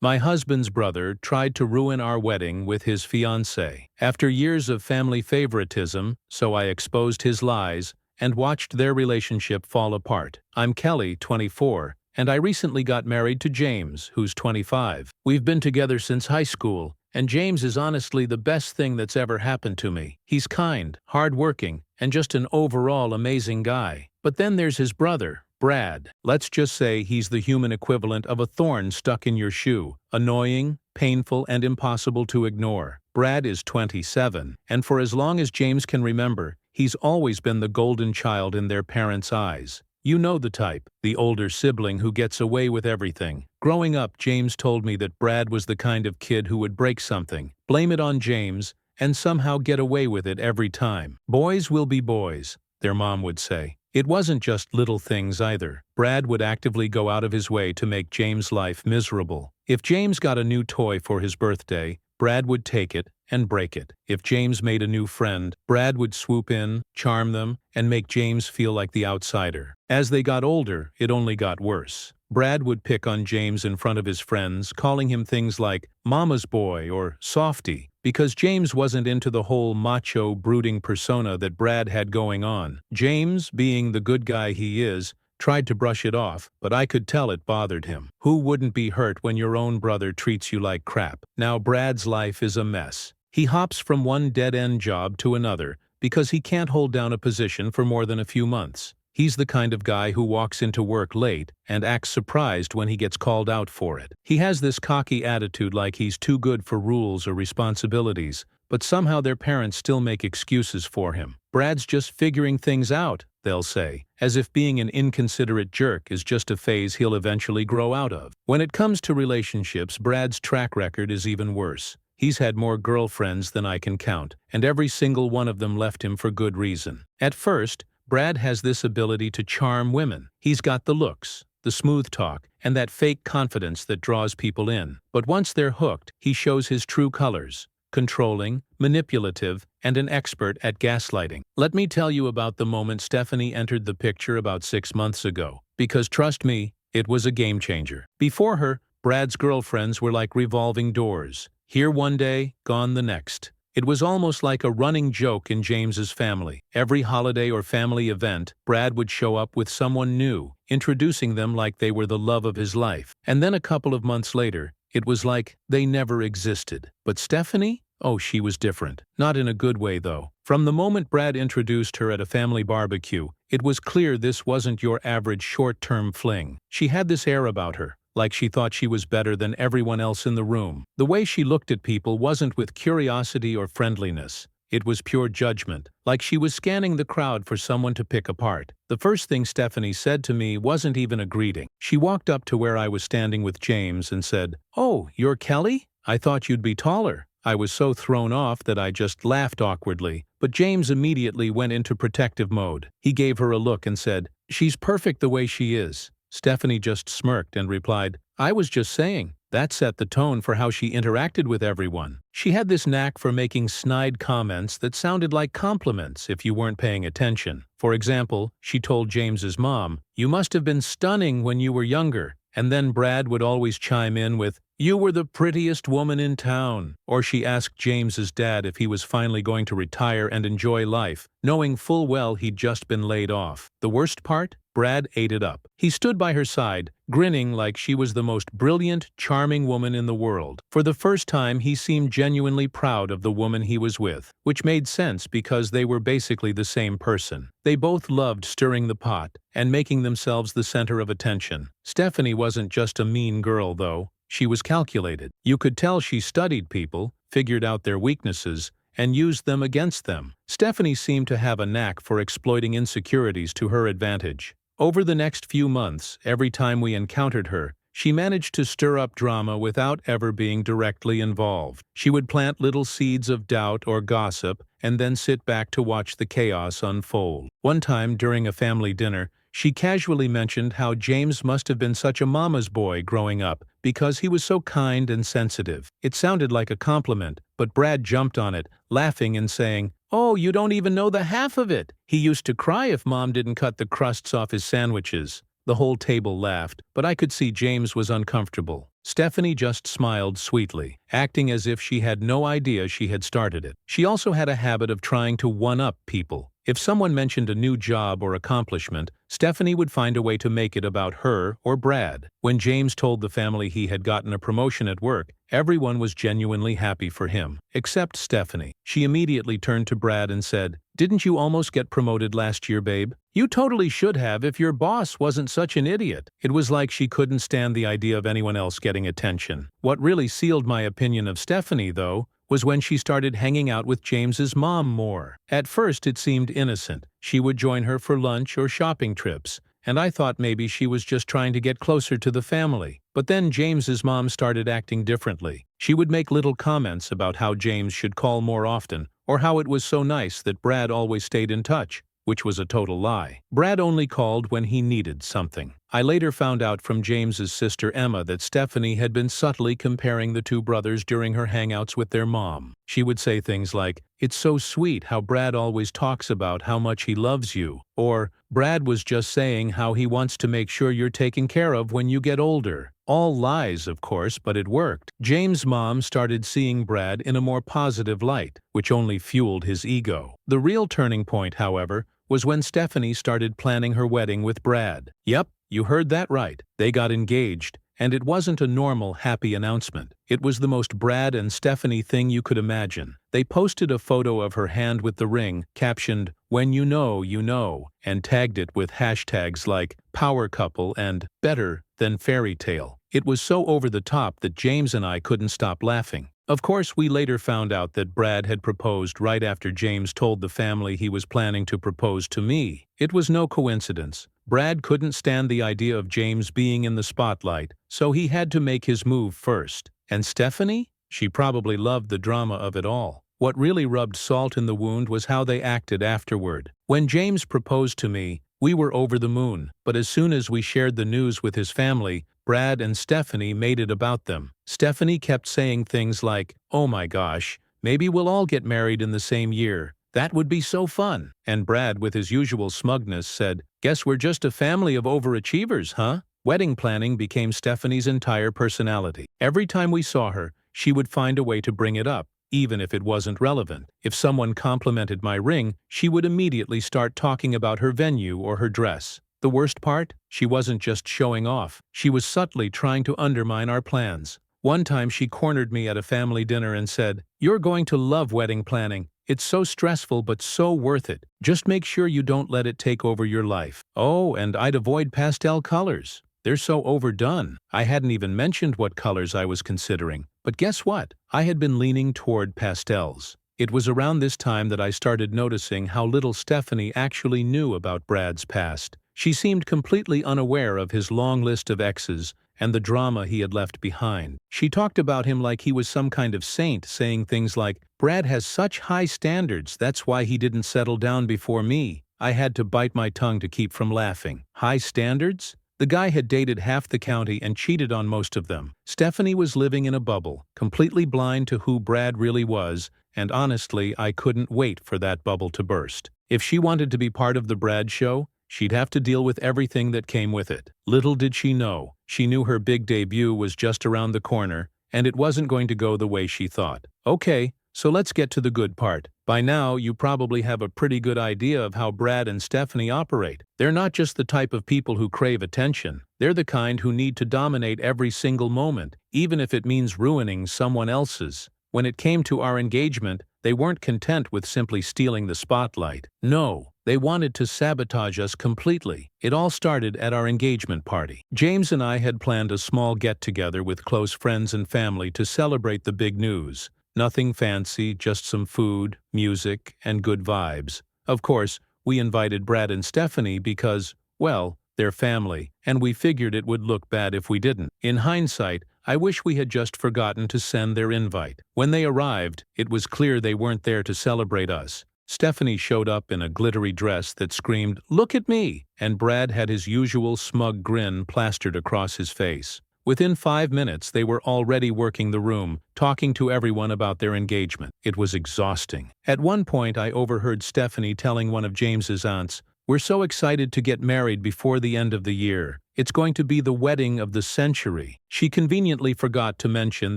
My husband's brother tried to ruin our wedding with his fiancée. After years of family favoritism, so I exposed his lies and watched their relationship fall apart. I'm Kelly, 24, and I recently got married to James, who's 25. We've been together since high school, and James is honestly the best thing that's ever happened to me. He's kind, hardworking, and just an overall amazing guy. But then there's his brother, Brad. Let's just say he's the human equivalent of a thorn stuck in your shoe. Annoying, painful, and impossible to ignore. Brad is 27, and for as long as James can remember, he's always been the golden child in their parents' eyes. You know the type, the older sibling who gets away with everything. Growing up, James told me that Brad was the kind of kid who would break something, blame it on James, and somehow get away with it every time. Boys will be boys, their mom would say. It wasn't just little things either. Brad would actively go out of his way to make James' life miserable. If James got a new toy for his birthday, Brad would take it and break it. If James made a new friend, Brad would swoop in, charm them, and make James feel like the outsider. As they got older, it only got worse. Brad would pick on James in front of his friends, calling him things like mama's boy or softy, because James wasn't into the whole macho, brooding persona that Brad had going on. James, being the good guy he is, tried to brush it off, but I could tell it bothered him. Who wouldn't be hurt when your own brother treats you like crap? Now Brad's life is a mess. He hops from one dead-end job to another because he can't hold down a position for more than a few months. He's the kind of guy who walks into work late and acts surprised when he gets called out for it. He has this cocky attitude like he's too good for rules or responsibilities, but somehow their parents still make excuses for him. Brad's just figuring things out, they'll say, as if being an inconsiderate jerk is just a phase he'll eventually grow out of. When it comes to relationships, Brad's track record is even worse. He's had more girlfriends than I can count, and every single one of them left him for good reason. At first, Brad has this ability to charm women. He's got the looks, the smooth talk, and that fake confidence that draws people in. But once they're hooked, he shows his true colors: controlling, manipulative, and an expert at gaslighting. Let me tell you about the moment Stephanie entered the picture about 6 months ago, because trust me, it was a game changer. Before her, Brad's girlfriends were like revolving doors. Here one day, gone the next. It was almost like a running joke in James's family. Every holiday or family event, Brad would show up with someone new, introducing them like they were the love of his life. And then a couple of months later, it was like they never existed. But Stephanie? Oh, she was different. Not in a good way, though. From the moment Brad introduced her at a family barbecue, it was clear this wasn't your average short-term fling. She had this air about her, like she thought she was better than everyone else in the room. The way she looked at people wasn't with curiosity or friendliness. It was pure judgment, like she was scanning the crowd for someone to pick apart. The first thing Stephanie said to me wasn't even a greeting. She walked up to where I was standing with James and said, "Oh, you're Kelly? I thought you'd be taller." I was so thrown off that I just laughed awkwardly, but James immediately went into protective mode. He gave her a look and said, "She's perfect the way she is." Stephanie just smirked and replied, "I was just saying." That set the tone for how she interacted with everyone. She had this knack for making snide comments that sounded like compliments if you weren't paying attention. For example, she told James's mom, "You must have been stunning when you were younger." And then Brad would always chime in with, "You were the prettiest woman in town." Or she asked James's dad if he was finally going to retire and enjoy life, knowing full well he'd just been laid off. The worst part? Brad ate it up. He stood by her side, grinning like she was the most brilliant, charming woman in the world. For the first time, he seemed genuinely proud of the woman he was with, which made sense because they were basically the same person. They both loved stirring the pot and making themselves the center of attention. Stephanie wasn't just a mean girl, though. She was calculated. You could tell she studied people, figured out their weaknesses, and used them against them. Stephanie seemed to have a knack for exploiting insecurities to her advantage. Over the next few months, every time we encountered her, she managed to stir up drama without ever being directly involved. She would plant little seeds of doubt or gossip and then sit back to watch the chaos unfold. One time during a family dinner, she casually mentioned how James must have been such a mama's boy growing up because he was so kind and sensitive. It sounded like a compliment, but Brad jumped on it, laughing and saying, "Oh, you don't even know the half of it. He used to cry if Mom didn't cut the crusts off his sandwiches." The whole table laughed, but I could see James was uncomfortable. Stephanie just smiled sweetly, acting as if she had no idea she had started it. She also had a habit of trying to one-up people. If someone mentioned a new job or accomplishment, Stephanie would find a way to make it about her or Brad. When James told the family he had gotten a promotion at work, everyone was genuinely happy for him, except Stephanie. She immediately turned to Brad and said, "Didn't you almost get promoted last year, babe? You totally should have if your boss wasn't such an idiot." It was like she couldn't stand the idea of anyone else getting attention. What really sealed my opinion of Stephanie, though, was when she started hanging out with James's mom more. At first it seemed innocent. She would join her for lunch or shopping trips, and I thought maybe she was just trying to get closer to the family. But then James's mom started acting differently. She would make little comments about how James should call more often, or how it was so nice that Brad always stayed in touch, which was a total lie. Brad only called when he needed something. I later found out from James's sister Emma that Stephanie had been subtly comparing the two brothers during her hangouts with their mom. She would say things like, "It's so sweet how Brad always talks about how much he loves you," or "Brad was just saying how he wants to make sure you're taken care of when you get older." All lies, of course, but it worked. James' mom started seeing Brad in a more positive light, which only fueled his ego. The real turning point, however, was when Stephanie started planning her wedding with Brad. Yep, you heard that right. They got engaged, and it wasn't a normal happy announcement. It was the most Brad and Stephanie thing you could imagine. They posted a photo of her hand with the ring, captioned, "When you know, you know," and tagged it with hashtags like power couple and better than fairy tale. It was so over the top that James and I couldn't stop laughing. Of course, we later found out that Brad had proposed right after James told the family he was planning to propose to me. It was no coincidence. Brad couldn't stand the idea of James being in the spotlight, so he had to make his move first. And Stephanie? She probably loved the drama of it all. What really rubbed salt in the wound was how they acted afterward. When James proposed to me, we were over the moon, but as soon as we shared the news with his family, Brad and Stephanie made it about them. Stephanie kept saying things like, "Oh my gosh, maybe we'll all get married in the same year. That would be so fun." And Brad, with his usual smugness, said, "Guess we're just a family of overachievers, huh?" Wedding planning became Stephanie's entire personality. Every time we saw her, she would find a way to bring it up, even if it wasn't relevant. If someone complimented my ring, she would immediately start talking about her venue or her dress. The worst part? She wasn't just showing off. She was subtly trying to undermine our plans. One time she cornered me at a family dinner and said, "You're going to love wedding planning. It's so stressful but so worth it. Just make sure you don't let it take over your life. Oh, and I'd avoid pastel colors. They're so overdone." I hadn't even mentioned what colors I was considering. But guess what? I had been leaning toward pastels. It was around this time that I started noticing how little Stephanie actually knew about Brad's past. She seemed completely unaware of his long list of exes and the drama he had left behind. She talked about him like he was some kind of saint, saying things like, "Brad has such high standards, that's why he didn't settle down before me." I had to bite my tongue to keep from laughing. High standards? The guy had dated half the county and cheated on most of them. Stephanie was living in a bubble, completely blind to who Brad really was, and honestly, I couldn't wait for that bubble to burst. If she wanted to be part of the Brad show, she'd have to deal with everything that came with it. Little did she know, she knew her big debut was just around the corner, and it wasn't going to go the way she thought. Okay, so let's get to the good part. By now, you probably have a pretty good idea of how Brad and Stephanie operate. They're not just the type of people who crave attention. They're the kind who need to dominate every single moment, even if it means ruining someone else's. When it came to our engagement, they weren't content with simply stealing the spotlight. No, they wanted to sabotage us completely. It all started at our engagement party. James and I had planned a small get-together with close friends and family to celebrate the big news. Nothing fancy, just some food, music, and good vibes. Of course, we invited Brad and Stephanie because, well, they're family, and we figured it would look bad if we didn't. In hindsight, I wish we had just forgotten to send their invite. When they arrived, it was clear they weren't there to celebrate us. Stephanie showed up in a glittery dress that screamed, "Look at me!" and Brad had his usual smug grin plastered across his face. Within 5 minutes, they were already working the room, talking to everyone about their engagement. It was exhausting. At one point, I overheard Stephanie telling one of James's aunts, "We're so excited to get married before the end of the year." It's going to be the wedding of the century. She conveniently forgot to mention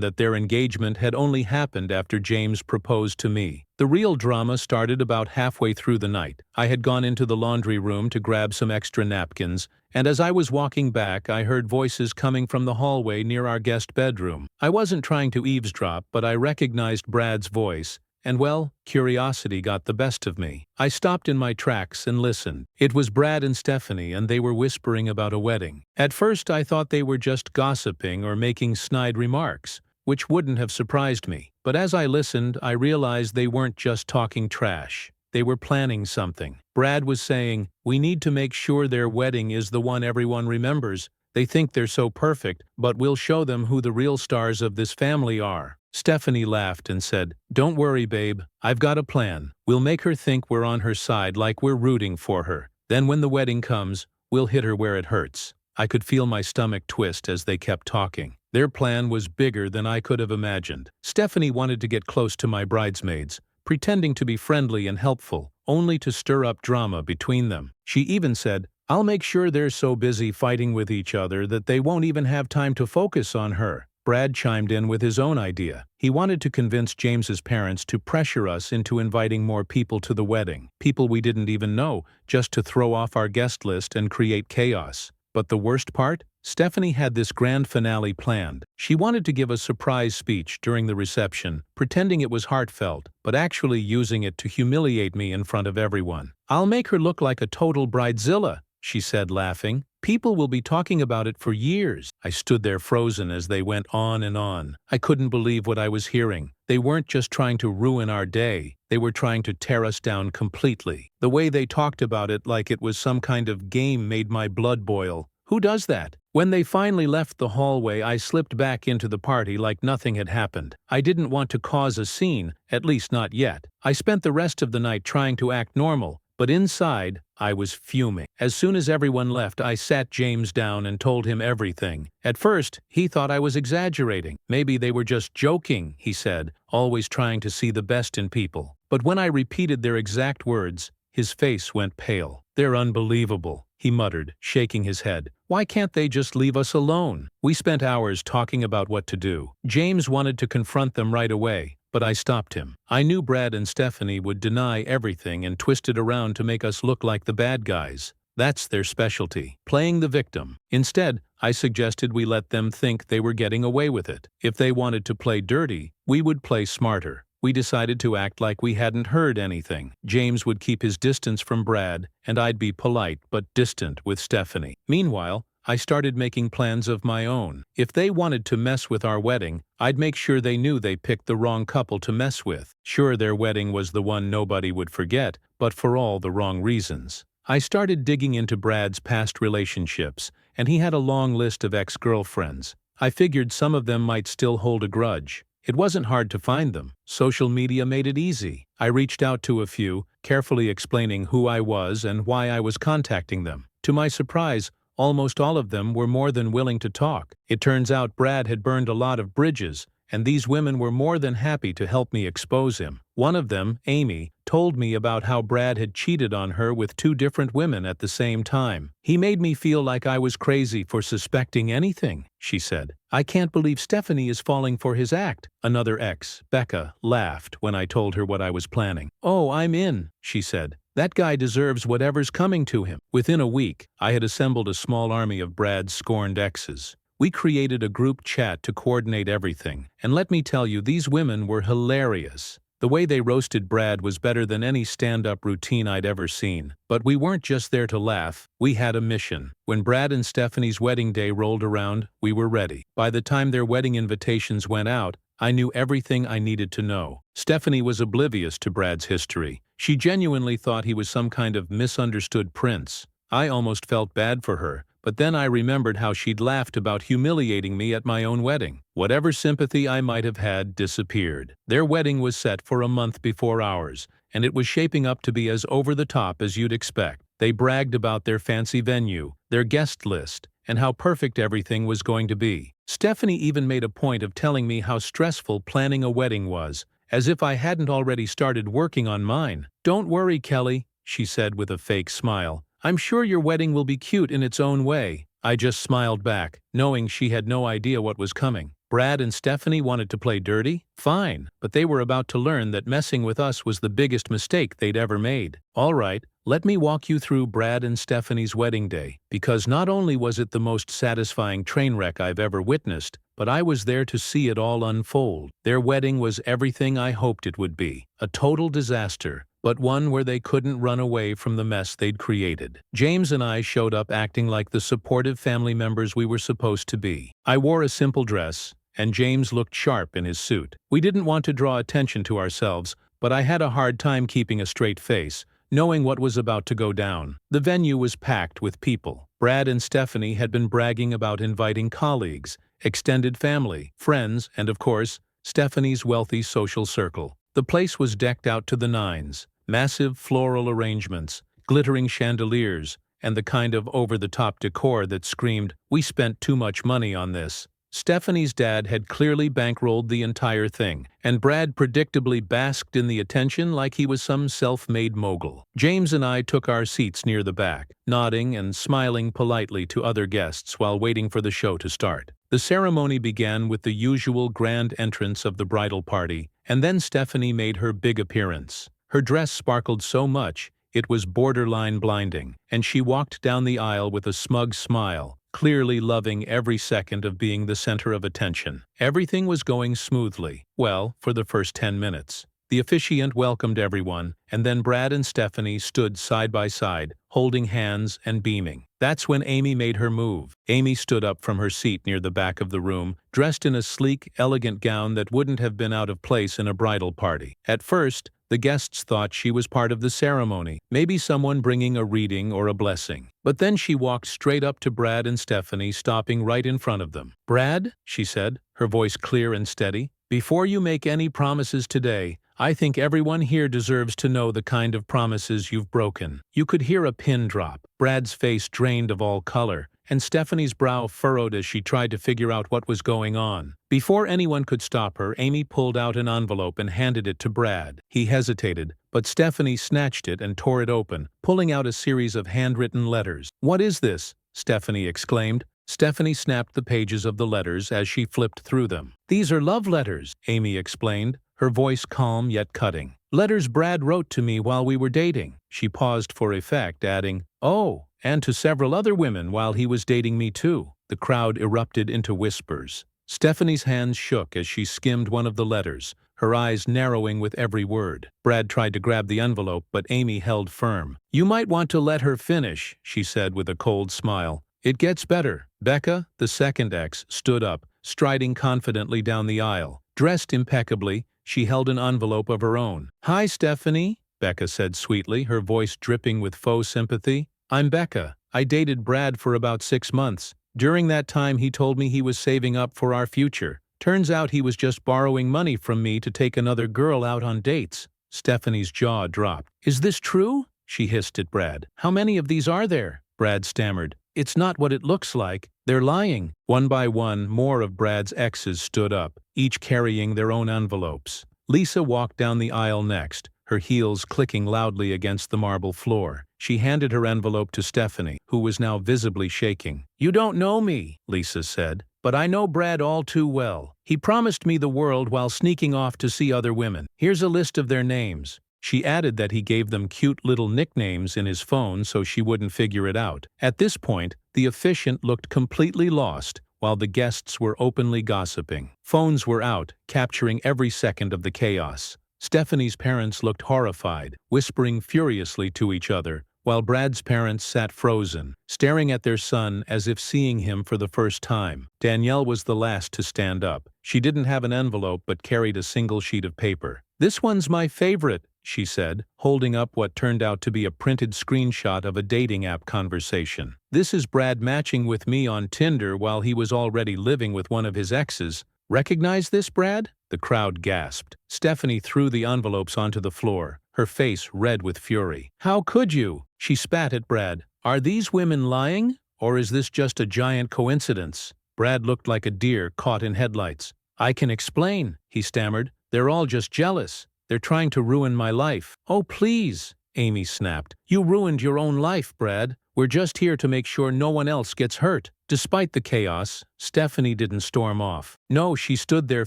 that their engagement had only happened after James proposed to me. The real drama started about halfway through the night. I had gone into the laundry room to grab some extra napkins, and as I was walking back, I heard voices coming from the hallway near our guest bedroom. I wasn't trying to eavesdrop, but I recognized Brad's voice. And well, curiosity got the best of me. I stopped in my tracks and listened. It was Brad and Stephanie, and they were whispering about a wedding. At first I thought they were just gossiping or making snide remarks, which wouldn't have surprised me. But as I listened, I realized they weren't just talking trash. They were planning something. Brad was saying, "We need to make sure their wedding is the one everyone remembers. They think they're so perfect, but we'll show them who the real stars of this family are." Stephanie laughed and said, "Don't worry, babe. I've got a plan. We'll make her think we're on her side, like we're rooting for her. Then when the wedding comes, we'll hit her where it hurts." I could feel my stomach twist as they kept talking. Their plan was bigger than I could have imagined. Stephanie wanted to get close to my bridesmaids, pretending to be friendly and helpful, only to stir up drama between them. She even said, "I'll make sure they're so busy fighting with each other that they won't even have time to focus on her." Brad chimed in with his own idea. He wanted to convince James's parents to pressure us into inviting more people to the wedding, people we didn't even know, just to throw off our guest list and create chaos. But the worst part? Stephanie had this grand finale planned. She wanted to give a surprise speech during the reception, pretending it was heartfelt, but actually using it to humiliate me in front of everyone. "I'll make her look like a total bridezilla," she said, laughing. "People will be talking about it for years." I stood there frozen as they went on and on. I couldn't believe what I was hearing. They weren't just trying to ruin our day, they were trying to tear us down completely. The way they talked about it like it was some kind of game made my blood boil. Who does that? When they finally left the hallway, I slipped back into the party like nothing had happened. I didn't want to cause a scene, at least not yet. I spent the rest of the night trying to act normal, but inside, I was fuming. As soon as everyone left, I sat James down and told him everything. At first, he thought I was exaggerating. "Maybe they were just joking," he said, always trying to see the best in people. But when I repeated their exact words, his face went pale. "They're unbelievable," he muttered, shaking his head. "Why can't they just leave us alone?" We spent hours talking about what to do. James wanted to confront them right away, but I stopped him. I knew Brad and Stephanie would deny everything and twist it around to make us look like the bad guys. That's their specialty, playing the victim. Instead, I suggested we let them think they were getting away with it. If they wanted to play dirty, we would play smarter. We decided to act like we hadn't heard anything. James would keep his distance from Brad, and I'd be polite but distant with Stephanie. Meanwhile, I started making plans of my own. If they wanted to mess with our wedding, I'd make sure they knew they picked the wrong couple to mess with. Sure, their wedding was the one nobody would forget, but for all the wrong reasons. I started digging into Brad's past relationships, and he had a long list of ex-girlfriends. I figured some of them might still hold a grudge. It wasn't hard to find them. Social media made it easy. I reached out to a few, carefully explaining who I was and why I was contacting them. To my surprise, almost all of them were more than willing to talk. It turns out Brad had burned a lot of bridges, and these women were more than happy to help me expose him. One of them, Amy, told me about how Brad had cheated on her with 2 different women at the same time. "He made me feel like I was crazy for suspecting anything," she said. "I can't believe Stephanie is falling for his act." Another ex, Becca, laughed when I told her what I was planning. "Oh, I'm in," she said. "That guy deserves whatever's coming to him." Within a week, I had assembled a small army of Brad's scorned exes. We created a group chat to coordinate everything, and let me tell you, these women were hilarious. The way they roasted Brad was better than any stand-up routine I'd ever seen. But we weren't just there to laugh, we had a mission. When Brad and Stephanie's wedding day rolled around, we were ready. By the time their wedding invitations went out, I knew everything I needed to know. Stephanie was oblivious to Brad's history. She genuinely thought he was some kind of misunderstood prince. I almost felt bad for her, but then I remembered how she'd laughed about humiliating me at my own wedding. Whatever sympathy I might have had disappeared. Their wedding was set for a month before ours, and it was shaping up to be as over-the-top as you'd expect. They bragged about their fancy venue, their guest list, and how perfect everything was going to be. Stephanie even made a point of telling me how stressful planning a wedding was, as if I hadn't already started working on mine. "Don't worry, Kelly," she said with a fake smile. "I'm sure your wedding will be cute in its own way." I just smiled back, knowing she had no idea what was coming. Brad and Stephanie wanted to play dirty? Fine, but they were about to learn that messing with us was the biggest mistake they'd ever made. All right, let me walk you through Brad and Stephanie's wedding day, because not only was it the most satisfying train wreck I've ever witnessed, but I was there to see it all unfold. Their wedding was everything I hoped it would be. A total disaster, but one where they couldn't run away from the mess they'd created. James and I showed up acting like the supportive family members we were supposed to be. I wore a simple dress, and James looked sharp in his suit. We didn't want to draw attention to ourselves, but I had a hard time keeping a straight face, knowing what was about to go down. The venue was packed with people. Brad and Stephanie had been bragging about inviting colleagues, extended family, friends, and of course, Stephanie's wealthy social circle. The place was decked out to the nines. Massive floral arrangements, glittering chandeliers, and the kind of over-the-top decor that screamed, "We spent too much money on this." Stephanie's dad had clearly bankrolled the entire thing, and Brad predictably basked in the attention like he was some self-made mogul. James and I took our seats near the back, nodding and smiling politely to other guests while waiting for the show to start. The ceremony began with the usual grand entrance of the bridal party, and then Stephanie made her big appearance. Her dress sparkled so much, it was borderline blinding, and she walked down the aisle with a smug smile, clearly loving every second of being the center of attention. Everything was going smoothly. Well, for the first 10 minutes. The officiant welcomed everyone, and then Brad and Stephanie stood side by side, holding hands and beaming. That's when Amy made her move. Amy stood up from her seat near the back of the room, dressed in a sleek, elegant gown that wouldn't have been out of place in a bridal party. At first, the guests thought she was part of the ceremony, maybe someone bringing a reading or a blessing. But then she walked straight up to Brad and Stephanie, stopping right in front of them. "Brad," she said, her voice clear and steady, "before you make any promises today, I think everyone here deserves to know the kind of promises you've broken." You could hear a pin drop. Brad's face drained of all color, and Stephanie's brow furrowed as she tried to figure out what was going on. Before anyone could stop her, Amy pulled out an envelope and handed it to Brad. He hesitated, but Stephanie snatched it and tore it open, pulling out a series of handwritten letters. "What is this?" Stephanie exclaimed. Stephanie snapped the pages of the letters as she flipped through them. "These are love letters," Amy explained, her voice calm yet cutting. "Letters Brad wrote to me while we were dating." She paused for effect, adding, "Oh, and to several other women while he was dating me too." The crowd erupted into whispers. Stephanie's hands shook as she skimmed one of the letters, her eyes narrowing with every word. Brad tried to grab the envelope, but Amy held firm. "You might want to let her finish," she said with a cold smile. "It gets better." Becca, the second ex, stood up, striding confidently down the aisle. Dressed impeccably, she held an envelope of her own. "Hi, Stephanie," Becca said sweetly, her voice dripping with faux sympathy. "I'm Becca. I dated Brad for about 6 months. During that time he told me he was saving up for our future. Turns out he was just borrowing money from me to take another girl out on dates." Stephanie's jaw dropped. "Is this true?" she hissed at Brad. "How many of these are there?" Brad stammered. "It's not what it looks like. They're lying." One by one, more of Brad's exes stood up, each carrying their own envelopes. Lisa walked down the aisle next, her heels clicking loudly against the marble floor. She handed her envelope to Stephanie, who was now visibly shaking. "You don't know me," Lisa said, "but I know Brad all too well. He promised me the world while sneaking off to see other women. Here's a list of their names." She added that he gave them cute little nicknames in his phone so she wouldn't figure it out. At this point, the officiant looked completely lost, while the guests were openly gossiping. Phones were out, capturing every second of the chaos. Stephanie's parents looked horrified, whispering furiously to each other, while Brad's parents sat frozen, staring at their son as if seeing him for the first time. Danielle was the last to stand up. She didn't have an envelope but carried a single sheet of paper. "This one's my favorite," she said, holding up what turned out to be a printed screenshot of a dating app conversation. "This is Brad matching with me on Tinder while he was already living with one of his exes. Recognize this, Brad?" The crowd gasped. Stephanie threw the envelopes onto the floor, her face red with fury. "How could you?" She spat at Brad. "Are these women lying? Or is this just a giant coincidence?" Brad looked like a deer caught in headlights. "I can explain," he stammered. "They're all just jealous. They're trying to ruin my life." "Oh, please," Amy snapped. "You ruined your own life, Brad. We're just here to make sure no one else gets hurt." Despite the chaos, Stephanie didn't storm off. No, she stood there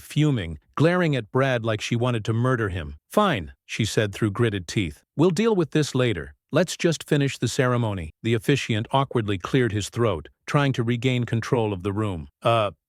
fuming, glaring at Brad like she wanted to murder him. "Fine," she said through gritted teeth. "We'll deal with this later. Let's just finish the ceremony." The officiant awkwardly cleared his throat, trying to regain control of the room.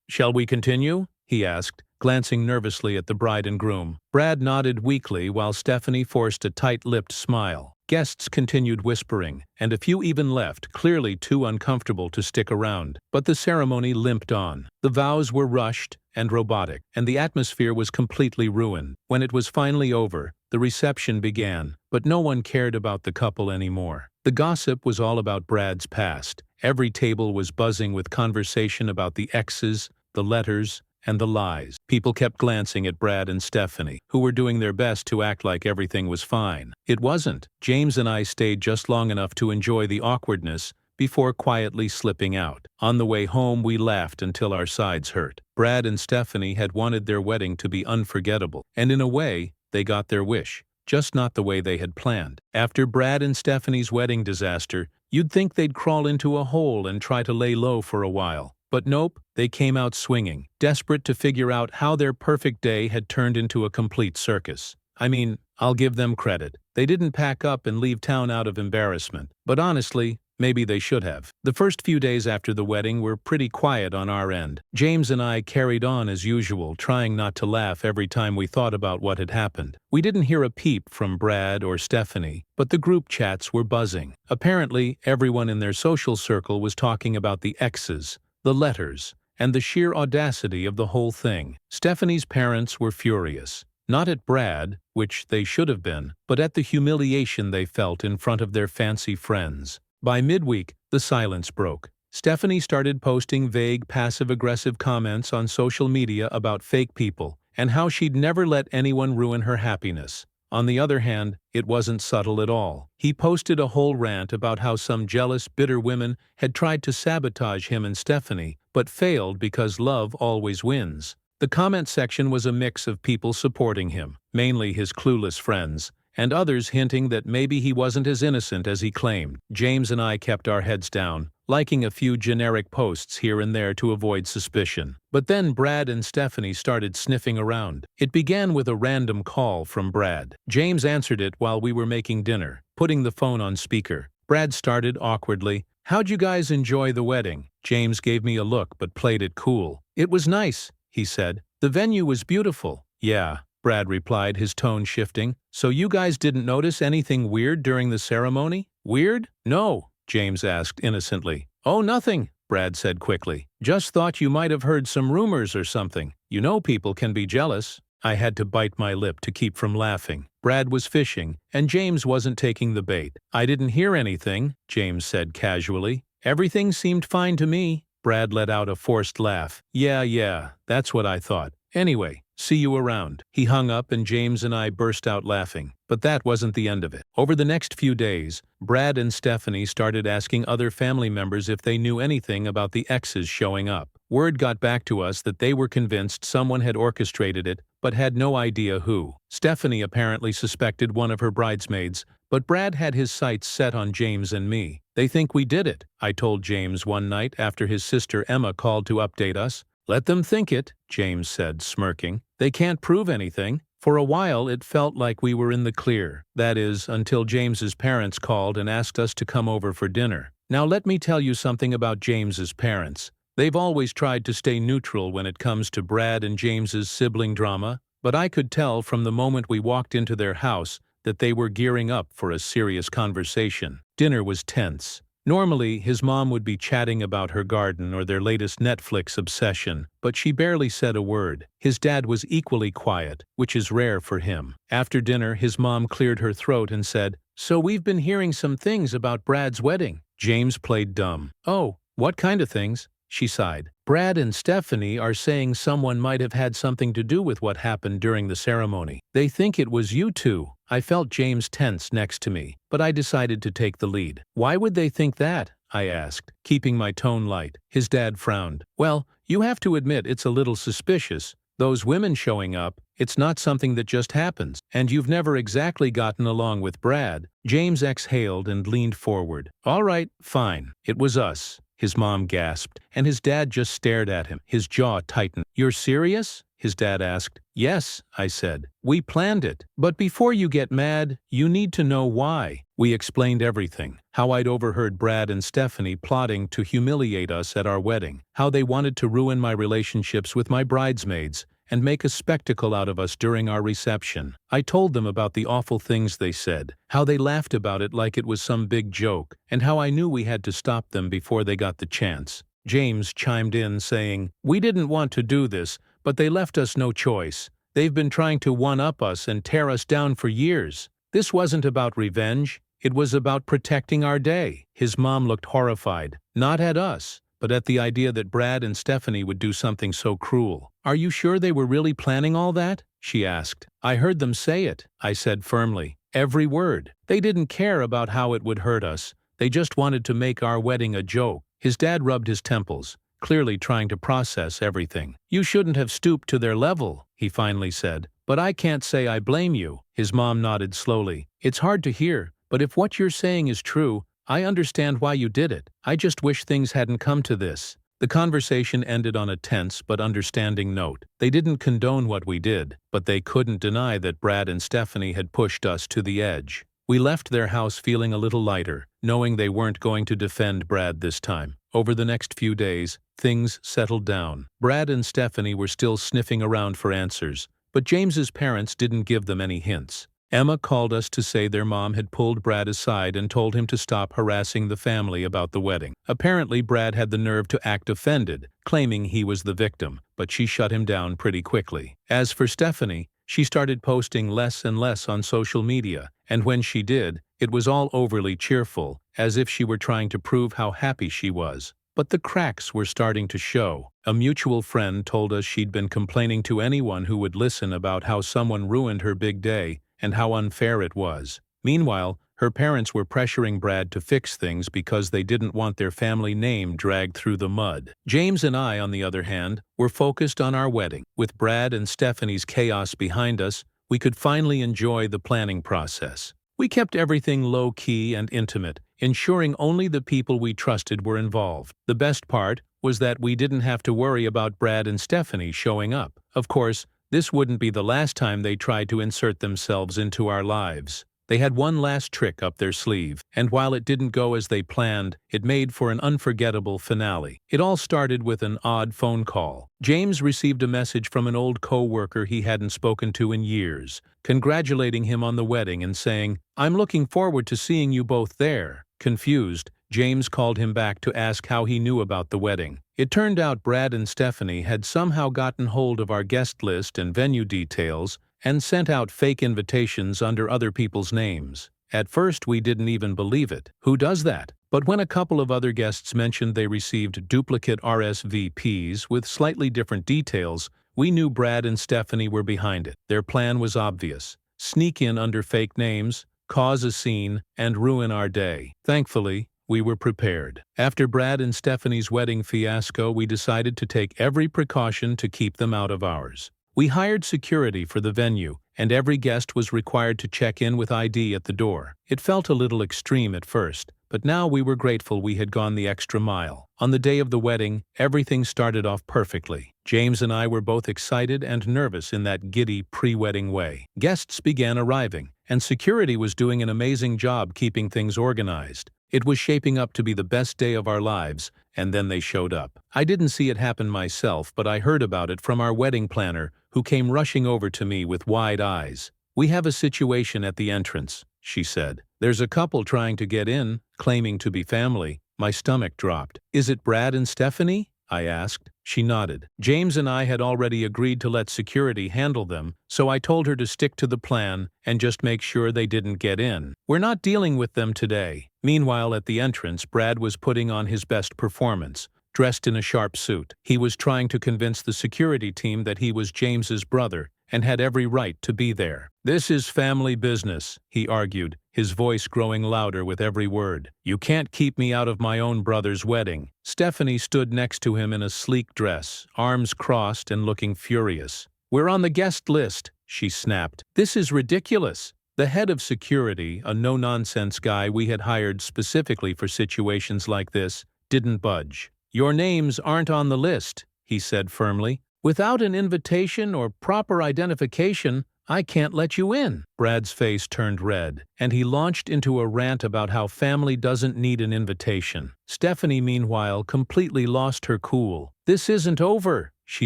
Shall we continue?" he asked, glancing nervously at the bride and groom. Brad nodded weakly while Stephanie forced a tight-lipped smile. Guests continued whispering, and a few even left, clearly too uncomfortable to stick around. But the ceremony limped on. The vows were rushed and robotic, and the atmosphere was completely ruined. When it was finally over, the reception began, but no one cared about the couple anymore. The gossip was all about Brad's past. Every table was buzzing with conversation about the exes, the letters, and the lies. People kept glancing at Brad and Stephanie, who were doing their best to act like everything was fine. It wasn't. James and I stayed just long enough to enjoy the awkwardness before quietly slipping out. On the way home, we laughed until our sides hurt. Brad and Stephanie had wanted their wedding to be unforgettable, and in a way, they got their wish, just not the way they had planned. After Brad and Stephanie's wedding disaster, you'd think they'd crawl into a hole and try to lay low for a while. But nope, they came out swinging, desperate to figure out how their perfect day had turned into a complete circus. I mean, I'll give them credit. They didn't pack up and leave town out of embarrassment. But honestly, maybe they should have. The first few days after the wedding were pretty quiet on our end. James and I carried on as usual, trying not to laugh every time we thought about what had happened. We didn't hear a peep from Brad or Stephanie, but the group chats were buzzing. Apparently, everyone in their social circle was talking about the exes, the letters, and the sheer audacity of the whole thing. Stephanie's parents were furious. Not at Brad, which they should have been, but at the humiliation they felt in front of their fancy friends. By midweek, the silence broke. Stephanie started posting vague, passive-aggressive comments on social media about fake people, and how she'd never let anyone ruin her happiness. On the other hand, it wasn't subtle at all. He posted a whole rant about how some jealous, bitter women had tried to sabotage him and Stephanie, but failed because love always wins. The comment section was a mix of people supporting him, mainly his clueless friends, and others hinting that maybe he wasn't as innocent as he claimed. James and I kept our heads down, liking a few generic posts here and there to avoid suspicion. But then Brad and Stephanie started sniffing around. It began with a random call from Brad. James answered it while we were making dinner, putting the phone on speaker. Brad started awkwardly, "How'd you guys enjoy the wedding?" James gave me a look but played it cool. "It was nice," he said. "The venue was beautiful." "Yeah," Brad replied, his tone shifting. "So you guys didn't notice anything weird during the ceremony?" "Weird? No," James asked innocently. "Oh, nothing," Brad said quickly. "Just thought you might have heard some rumors or something. You know people can be jealous." I had to bite my lip to keep from laughing. Brad was fishing, and James wasn't taking the bait. "I didn't hear anything," James said casually. "Everything seemed fine to me." Brad let out a forced laugh. Yeah, that's what I thought. Anyway, see you around." He hung up and James and I burst out laughing. But that wasn't the end of it. Over the next few days, Brad and Stephanie started asking other family members if they knew anything about the exes showing up. Word got back to us that they were convinced someone had orchestrated it, but had no idea who. Stephanie apparently suspected one of her bridesmaids, but Brad had his sights set on James and me. "They think we did it," I told James one night after his sister Emma called to update us. "Let them think it," James said, smirking. "They can't prove anything." For a while it felt like we were in the clear. That is, until James's parents called and asked us to come over for dinner. Now let me tell you something about James's parents. They've always tried to stay neutral when it comes to Brad and James's sibling drama, but I could tell from the moment we walked into their house that they were gearing up for a serious conversation. Dinner was tense. Normally, his mom would be chatting about her garden or their latest Netflix obsession, but she barely said a word. His dad was equally quiet, which is rare for him. After dinner, his mom cleared her throat and said, "So we've been hearing some things about Brad's wedding." James played dumb. "Oh, what kind of things?" She sighed. "Brad and Stephanie are saying someone might have had something to do with what happened during the ceremony. They think it was you two." I felt James tense next to me, but I decided to take the lead. "Why would they think that?" I asked, keeping my tone light. His dad frowned. "Well, you have to admit it's a little suspicious. Those women showing up, it's not something that just happens, and you've never exactly gotten along with Brad." James exhaled and leaned forward. "All right, fine. It was us." his mom gasped, and his dad just stared at him, his jaw tightened. "You're serious?" his dad asked. "Yes," I said. "We planned it. But before you get mad, you need to know why." We explained everything. How I'd overheard Brad and Stephanie plotting to humiliate us at our wedding. How they wanted to ruin my relationships with my bridesmaids and make a spectacle out of us during our reception. I told them about the awful things they said, how they laughed about it like it was some big joke, and how I knew we had to stop them before they got the chance. James chimed in saying, "We didn't want to do this, but they left us no choice. They've been trying to one-up us and tear us down for years. This wasn't about revenge, it was about protecting our day." His mom looked horrified, not at us, but at the idea that Brad and Stephanie would do something so cruel. "Are you sure they were really planning all that?" she asked. "I heard them say it," I said firmly. "Every word. They didn't care about how it would hurt us. They just wanted to make our wedding a joke." His dad rubbed his temples, clearly trying to process everything. "You shouldn't have stooped to their level," he finally said. "But I can't say I blame you." His mom nodded slowly. "It's hard to hear, but if what you're saying is true, I understand why you did it. I just wish things hadn't come to this." The conversation ended on a tense but understanding note. They didn't condone what we did, but they couldn't deny that Brad and Stephanie had pushed us to the edge. We left their house feeling a little lighter, knowing they weren't going to defend Brad this time. Over the next few days, things settled down. Brad and Stephanie were still sniffing around for answers, but James's parents didn't give them any hints. Emma called us to say their mom had pulled Brad aside and told him to stop harassing the family about the wedding. Apparently, Brad had the nerve to act offended, claiming he was the victim, but she shut him down pretty quickly. As for Stephanie, she started posting less and less on social media, and when she did, it was all overly cheerful, as if she were trying to prove how happy she was. But the cracks were starting to show. A mutual friend told us she'd been complaining to anyone who would listen about how someone ruined her big day and how unfair it was. Meanwhile, her parents were pressuring Brad to fix things because they didn't want their family name dragged through the mud. James and I, on the other hand, were focused on our wedding. With Brad and Stephanie's chaos behind us, we could finally enjoy the planning process. We kept everything low-key and intimate, ensuring only the people we trusted were involved. The best part was that we didn't have to worry about Brad and Stephanie showing up. Of course, this wouldn't be the last time they tried to insert themselves into our lives. They had one last trick up their sleeve, and while it didn't go as they planned, it made for an unforgettable finale. It all started with an odd phone call. James received a message from an old co-worker he hadn't spoken to in years, congratulating him on the wedding and saying, "I'm looking forward to seeing you both there." Confused, James called him back to ask how he knew about the wedding. It turned out Brad and Stephanie had somehow gotten hold of our guest list and venue details and sent out fake invitations under other people's names. At first, we didn't even believe it. Who does that? But when a couple of other guests mentioned they received duplicate RSVPs with slightly different details, we knew Brad and Stephanie were behind it. Their plan was obvious: sneak in under fake names, cause a scene, and ruin our day. Thankfully, we were prepared. After Brad and Stephanie's wedding fiasco, we decided to take every precaution to keep them out of ours. We hired security for the venue, and every guest was required to check in with ID at the door. It felt a little extreme at first, but now we were grateful we had gone the extra mile. On the day of the wedding, everything started off perfectly. James and I were both excited and nervous in that giddy pre-wedding way. Guests began arriving, and security was doing an amazing job keeping things organized. It was shaping up to be the best day of our lives, and then they showed up. I didn't see it happen myself, but I heard about it from our wedding planner, who came rushing over to me with wide eyes. "We have a situation at the entrance," she said. "There's a couple trying to get in, claiming to be family." My stomach dropped. "Is it Brad and Stephanie?" I asked. She nodded. James and I had already agreed to let security handle them, so I told her to stick to the plan and just make sure they didn't get in. "We're not dealing with them today." Meanwhile, at the entrance, Brad was putting on his best performance, dressed in a sharp suit. He was trying to convince the security team that he was James's brother and had every right to be there. "This is family business," he argued, his voice growing louder with every word. "You can't keep me out of my own brother's wedding." Stephanie stood next to him in a sleek dress, arms crossed and looking furious. "We're on the guest list," she snapped. "This is ridiculous." The head of security, a no-nonsense guy we had hired specifically for situations like this, didn't budge. "Your names aren't on the list," he said firmly. "Without an invitation or proper identification, I can't let you in." Brad's face turned red, and he launched into a rant about how family doesn't need an invitation. Stephanie, meanwhile, completely lost her cool. "This isn't over," she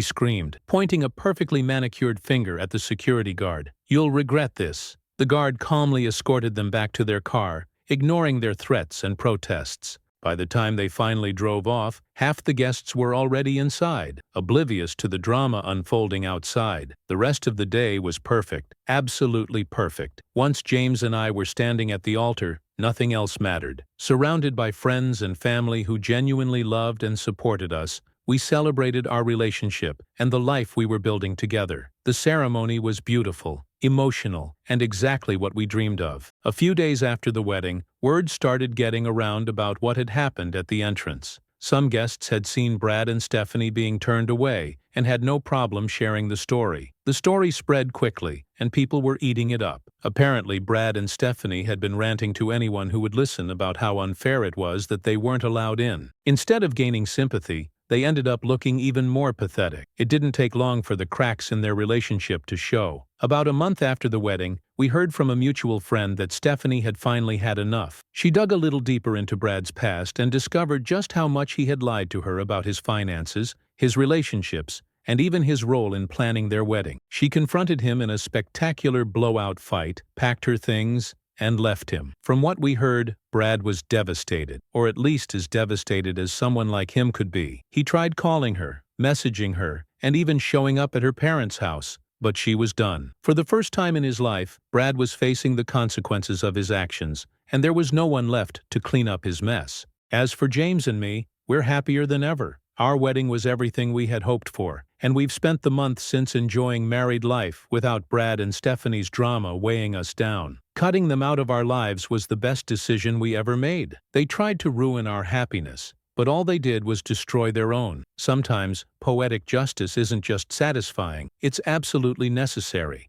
screamed, pointing a perfectly manicured finger at the security guard. "You'll regret this." The guard calmly escorted them back to their car, ignoring their threats and protests. By the time they finally drove off, half the guests were already inside, oblivious to the drama unfolding outside. The rest of the day was perfect, absolutely perfect. Once James and I were standing at the altar, nothing else mattered. Surrounded by friends and family who genuinely loved and supported us, we celebrated our relationship and the life we were building together. The ceremony was beautiful, emotional, and exactly what we dreamed of. A few days after the wedding, word started getting around about what had happened at the entrance. Some guests had seen Brad and Stephanie being turned away and had no problem sharing the story. The story spread quickly, and people were eating it up. Apparently, Brad and Stephanie had been ranting to anyone who would listen about how unfair it was that they weren't allowed in. Instead of gaining sympathy, they ended up looking even more pathetic. It didn't take long for the cracks in their relationship to show. About a month after the wedding, we heard from a mutual friend that Stephanie had finally had enough. She dug a little deeper into Brad's past and discovered just how much he had lied to her about his finances, his relationships, and even his role in planning their wedding. She confronted him in a spectacular blowout fight, packed her things, and left him. From what we heard, Brad was devastated, or at least as devastated as someone like him could be. He tried calling her, messaging her, and even showing up at her parents' house, but she was done. For the first time in his life, Brad was facing the consequences of his actions, and there was no one left to clean up his mess. As for James and me, we're happier than ever. Our wedding was everything we had hoped for, and we've spent the month since enjoying married life without Brad and Stephanie's drama weighing us down. Cutting them out of our lives was the best decision we ever made. They tried to ruin our happiness, but all they did was destroy their own. Sometimes, poetic justice isn't just satisfying, it's absolutely necessary.